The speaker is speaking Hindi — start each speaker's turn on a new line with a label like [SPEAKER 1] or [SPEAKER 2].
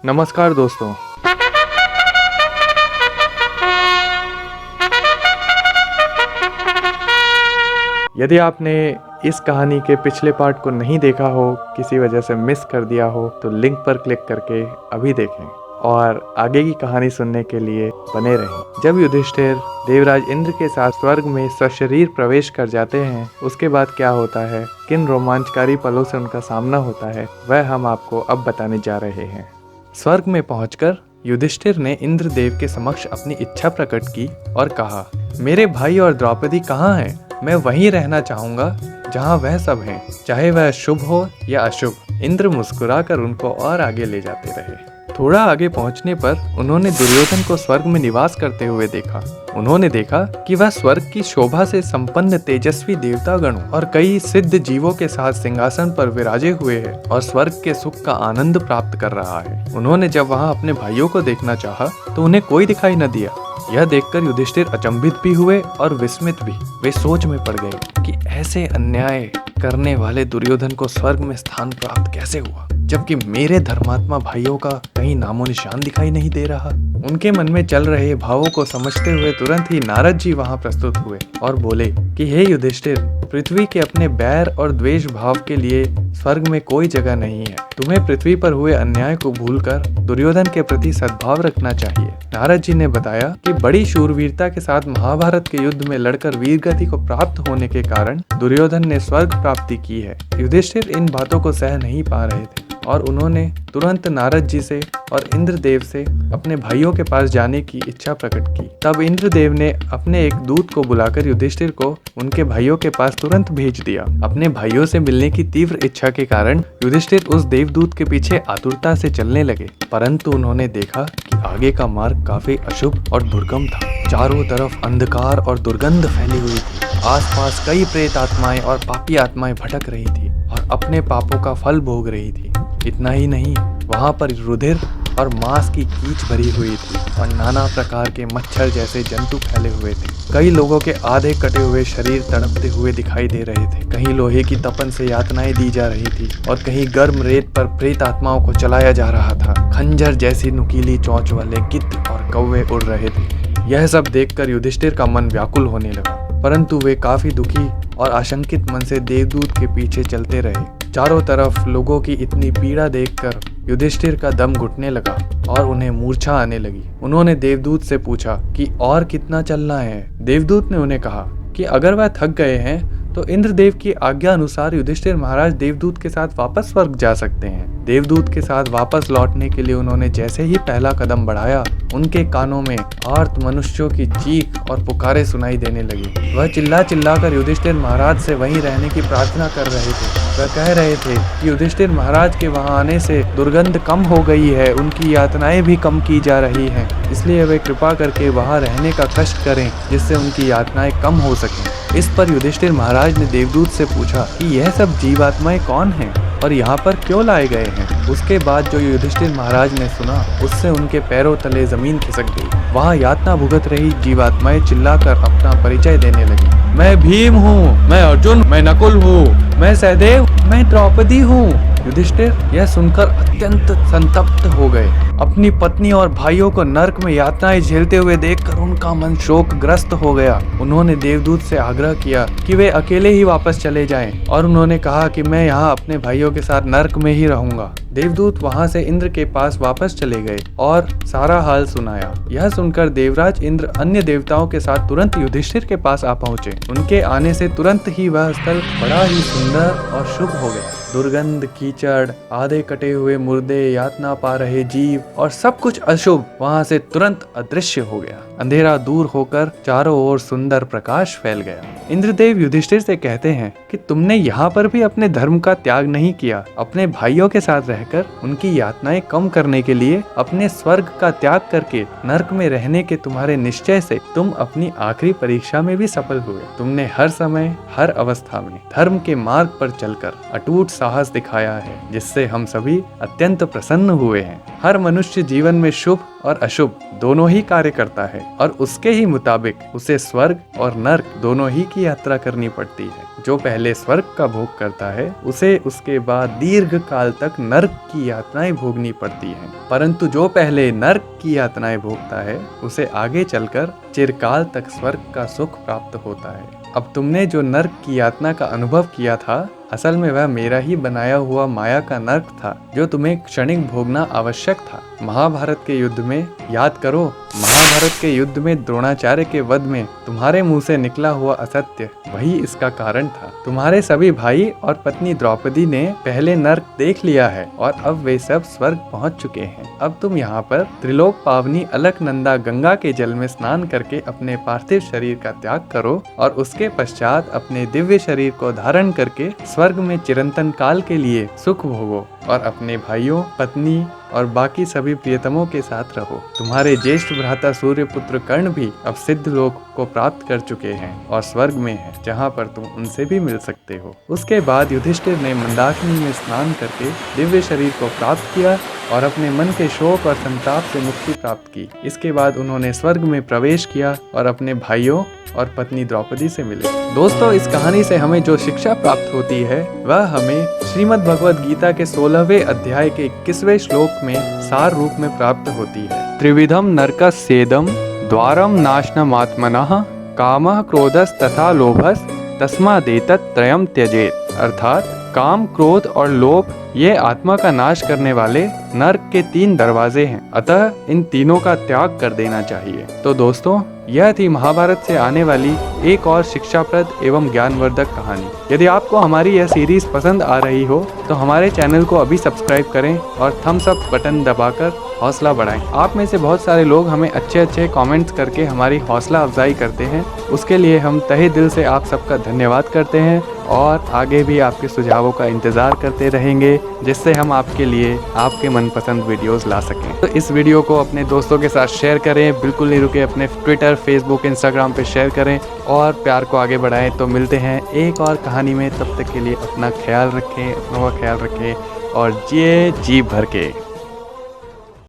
[SPEAKER 1] नमस्कार दोस्तों। यदि आपने इस कहानी के पिछले पार्ट को नहीं देखा हो, किसी वजह से मिस कर दिया हो, तो लिंक पर क्लिक करके अभी देखें और आगे की कहानी सुनने के लिए बने रहें। जब युधिष्ठिर देवराज इंद्र के साथ स्वर्ग में सशरीर प्रवेश कर जाते हैं, उसके बाद क्या होता है, किन रोमांचकारी पलों से उनका सामना होता है, वह हम आपको अब बताने जा रहे हैं। स्वर्ग में पहुंचकर युधिष्ठिर ने इंद्रदेव के समक्ष अपनी इच्छा प्रकट की और कहा, मेरे भाई और द्रौपदी कहाँ हैं? मैं वहीं रहना चाहूंगा जहाँ वह सब हैं, चाहे वह शुभ हो या अशुभ। इंद्र मुस्कुराकर उनको और आगे ले जाते रहे। थोड़ा आगे पहुंचने पर उन्होंने दुर्योधन को स्वर्ग में निवास करते हुए देखा। उन्होंने देखा कि वह स्वर्ग की शोभा से संपन्न तेजस्वी देवतागणों और कई सिद्ध जीवों के साथ सिंहासन पर विराजे हुए है और स्वर्ग के सुख का आनंद प्राप्त कर रहा है। उन्होंने जब वहां अपने भाइयों को देखना चाहा तो उन्हें कोई दिखाई न दिया। यह देखकर युधिष्ठिर अचंभित भी हुए और विस्मित भी। वे सोच में पड़ गए कि ऐसे अन्याय करने वाले दुर्योधन को स्वर्ग में स्थान प्राप्त कैसे हुआ, जबकि मेरे धर्मात्मा भाइयों का कहीं नामो निशान दिखाई नहीं दे रहा। उनके मन में चल रहे भावों को समझते हुए तुरंत ही नारद जी वहां प्रस्तुत हुए और बोले कि हे युधिष्ठिर, पृथ्वी के अपने बैर और द्वेष भाव के लिए स्वर्ग में कोई जगह नहीं है। तुम्हें पृथ्वी पर हुए अन्याय को भूलकर दुर्योधन के प्रति सद्भाव रखना चाहिए। नारद जी ने बताया कि बड़ी शूरवीरता के साथ महाभारत के युद्ध में लड़कर वीरगति को प्राप्त होने के कारण दुर्योधन ने स्वर्ग प्राप्ति की है। युधिष्ठिर इन बातों को सह नहीं पा रहे थे और उन्होंने तुरंत नारद जी से और इंद्रदेव से अपने भाइयों के पास जाने की इच्छा प्रकट की। तब इंद्रदेव ने अपने एक दूत को बुलाकर युधिष्ठिर को उनके भाइयों के पास तुरंत भेज दिया। अपने भाइयों से मिलने की तीव्र इच्छा के कारण युधिष्ठिर उस देवदूत के पीछे आतुरता से चलने लगे, परंतु उन्होंने देखा कि आगे का मार्ग काफी अशुभ और दुर्गम था। चारों तरफ अंधकार और दुर्गंध फैली हुई थी। आसपास कई प्रेत आत्माएं और पापी आत्माएं भटक रही थी और अपने पापों का फल भोग रही थी। इतना ही नहीं, वहां पर रुधिर और मांस की कीच भरी हुई थी और नाना प्रकार के मच्छर जैसे जंतु फैले हुए थे। कई लोगों के आधे कटे हुए शरीर तड़पते हुए दिखाई दे रहे थे। कहीं लोहे की तपन से यातनाएं दी जा रही थी और कहीं गर्म रेत पर प्रेत आत्माओं को चलाया जा रहा था। खंजर जैसी नुकीली चोंच वाले गिद्ध और कौवे उड़ रहे थे। यह सब देखकर युधिष्ठिर का मन व्याकुल होने लगा, परंतु वे काफी दुखी और आशंकित मन से देवदूत के पीछे चलते रहे। चारों तरफ लोगों की इतनी पीड़ा देखकर युधिष्ठिर का दम घुटने लगा और उन्हें मूर्छा आने लगी। उन्होंने देवदूत से पूछा कि और कितना चलना है। देवदूत ने उन्हें कहा कि अगर वह थक गए हैं तो इंद्रदेव की आज्ञा अनुसार युधिष्ठिर महाराज देवदूत के साथ वापस स्वर्ग जा सकते हैं। देवदूत के साथ वापस लौटने के लिए उन्होंने जैसे ही पहला कदम बढ़ाया, उनके कानों में आर्त मनुष्यों की चीख और पुकारें सुनाई देने लगी। वह चिल्ला चिल्लाकर युधिष्ठिर महाराज से वहीं रहने की प्रार्थना कर रहे थे। वह कह रहे थे कि युधिष्ठिर महाराज के वहां आने से दुर्गंध कम हो गई है, उनकी यातनाएं भी कम की जा रही हैं, इसलिए वे कृपा करके वहां रहने का कष्ट करें जिससे उनकी यातनाएं कम हो सकें। इस पर युधिष्ठिर महाराज ने देवदूत से पूछा कि यह सब जीवात्माएं कौन हैं और यहाँ पर क्यों लाए गए हैं। उसके बाद जो युधिष्ठिर महाराज ने सुना, उससे उनके पैरों तले जमीन खिसक गई। वहाँ यातना भुगत रही जीवात्माएं चिल्लाकर अपना परिचय देने लगी। मैं भीम हूँ, मैं अर्जुन, मैं नकुल हूँ, मैं सहदेव, मैं द्रौपदी हूँ। युधिष्ठिर यह सुनकर अत्यंत संतप्त हो गए। अपनी पत्नी और भाइयों को नरक में यातनाएं झेलते हुए देखकर उनका मन शोकग्रस्त हो गया। उन्होंने देवदूत से आग्रह किया कि वे अकेले ही वापस चले जाएं और उन्होंने कहा कि मैं यहाँ अपने भाइयों के साथ नरक में ही रहूंगा। देवदूत वहां से इंद्र के पास वापस चले गए और सारा हाल सुनाया। यह सुनकर देवराज इंद्र अन्य देवताओं के साथ तुरंत युधिष्ठिर के पास आ पहुंचे। उनके आने से तुरंत ही वह स्थल बड़ा ही सुंदर और शुभ हो गया। दुर्गंध, कीचड़, आधे कटे हुए मुर्दे, यातना पा रहे जीव और सब कुछ अशुभ वहां से तुरंत अदृश्य हो गया। अंधेरा दूर होकर चारों ओर सुंदर प्रकाश फैल गया। इंद्रदेव युधिष्ठिर से कहते हैं कि तुमने यहाँ पर भी अपने धर्म का त्याग नहीं किया। अपने भाइयों के साथ रहकर उनकी यातनाएं कम करने के लिए अपने स्वर्ग का त्याग करके नरक में रहने के तुम्हारे निश्चय से तुम अपनी आखिरी परीक्षा में भी सफल हुए। तुमने हर समय, हर अवस्था में धर्म के मार्ग पर चलकर अटूट साहस दिखाया है, जिससे हम सभी अत्यंत प्रसन्न हुए हैं। हर मनुष्य जीवन में शुभ और अशुभ दोनों ही कार्य करता है और उसके ही मुताबिक उसे स्वर्ग और नर्क दोनों ही की यात्रा करनी पड़ती है। जो पहले स्वर्ग का भोग करता है उसे उसके बाद दीर्घ काल तक नर्क की यातनाएं भोगनी पड़ती हैं, परंतु जो पहले नर्क की यातनाएं भोगता है उसे आगे चलकर चिरकाल तक स्वर्ग का सुख प्राप्त होता है। अब तुमने जो नर्क की यातना का अनुभव किया था, असल में वह मेरा ही बनाया हुआ माया का नर्क था जो तुम्हें क्षणिक भोगना आवश्यक था। महाभारत के युद्ध में याद करो, महाभारत के युद्ध में द्रोणाचार्य के वध में तुम्हारे मुंह से निकला हुआ असत्य वही इसका कारण था। तुम्हारे सभी भाई और पत्नी द्रौपदी ने पहले नर्क देख लिया है और अब वे सब स्वर्ग पहुंच चुके हैं। अब तुम यहाँ पर त्रिलोक पावनी अलकनंदा गंगा के जल में स्नान करके अपने पार्थिव शरीर का त्याग करो और उसके पश्चात अपने दिव्य शरीर को धारण करके स्वर्ग में चिरंतन काल के लिए सुख भोगो और अपने भाइयों, पत्नी और बाकी सभी प्रियतमों के साथ रहो। तुम्हारे ज्येष्ठ भ्राता सूर्यपुत्र कर्ण भी अब सिद्ध लोक को प्राप्त कर चुके हैं और स्वर्ग में है, जहाँ पर तुम उनसे भी मिल सकते हो। उसके बाद युधिष्ठिर ने मंदाकिनी में स्नान करके दिव्य शरीर को प्राप्त किया और अपने मन के शोक और संताप से मुक्ति प्राप्त की। इसके बाद उन्होंने स्वर्ग में प्रवेश किया और अपने भाइयों और पत्नी द्रौपदी से मिले। दोस्तों, इस कहानी से हमें जो शिक्षा प्राप्त होती है वह हमें श्रीमद् भगवद गीता के 16वें अध्याय के 21वें श्लोक में सार रूप में प्राप्त होती है। त्रिविधम नरकस्येदं द्वारम नाशनमात्मनः कामः क्रोधस् तथा लोभस् तस्मादेतत् त्रयम् त्यजेत्। अर्थात काम, क्रोध और लोभ ये आत्मा का नाश करने वाले नर्क के 3 दरवाजे हैं, अतः इन तीनों का त्याग कर देना चाहिए। तो दोस्तों, यह थी महाभारत से आने वाली एक और शिक्षाप्रद एवं ज्ञानवर्धक कहानी। यदि आपको हमारी यह सीरीज पसंद आ रही हो तो हमारे चैनल को अभी सब्सक्राइब करें और थम्स अप बटन दबाकर हौसला बढ़ाएं। आप में से बहुत सारे लोग हमें अच्छे कमेंट्स करके हमारी हौसला अफजाई करते हैं, उसके लिए हम तहे दिल से आप सबका धन्यवाद करते हैं और आगे भी आपके सुझावों का इंतज़ार करते रहेंगे, जिससे हम आपके लिए आपके मनपसंद वीडियोस ला सकें। तो इस वीडियो को अपने दोस्तों के साथ शेयर करें, बिल्कुल नहीं रुके, अपने ट्विटर, फेसबुक, इंस्टाग्राम पे शेयर करें और प्यार को आगे बढ़ाएं। तो मिलते हैं एक और कहानी में, तब तक के लिए अपना ख्याल रखें, अपनों का ख्याल रखें और जिए जी भर के।